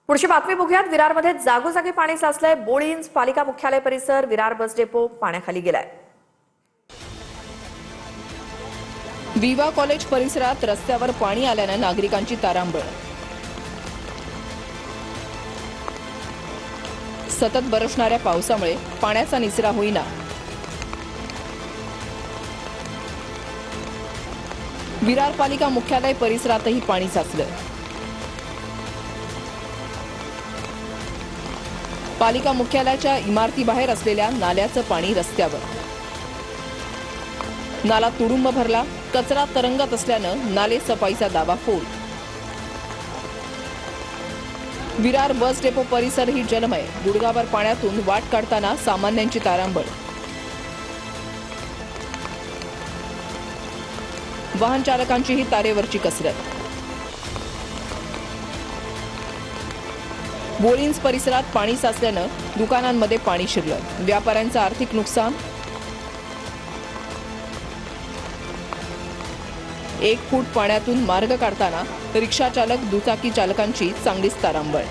पुढची बातमी बघूयात। विरारमध्ये जागोजागी पाणी साचलंय। बोळींज पालिका मुख्यालय परिसर, विरार बस डेपो पाण्याखाली गेलाय। विवा कॉलेज परिसरात रस्त्यावर पाणी आल्याने नागरिकांची तारांबळ। सतत बरसणाऱ्या पावसामुळे पाण्याचा निचरा होईना। विरार पालिका मुख्यालय परिसरातही पाणी साचलं। पालिका मुख्यालयाच्या इमारतीबाहेर असलेल्या नाल्याचं पाणी रस्त्यावर। नाला तुडुंब भरला, कचरा तरंगत असल्यानं नाले सफाईचा दावा फोल। विरार बस डेपो परिसर ही जलमय। गुडघाभर पाण्यातून वाट काढताना सामान्यांची तारांबळ। वाहन चालकांचीही तारेवरची कसरत। बोळींज परिसरात पाणी साचल्यानं दुकानांमध्ये पाणी शिरलं। व्यापाऱ्यांचं आर्थिक नुकसान। 1 फूट पाण्यातून मार्ग काढताना रिक्षा चालक दुचाकी चालकांची चांगलीच तारांबळ।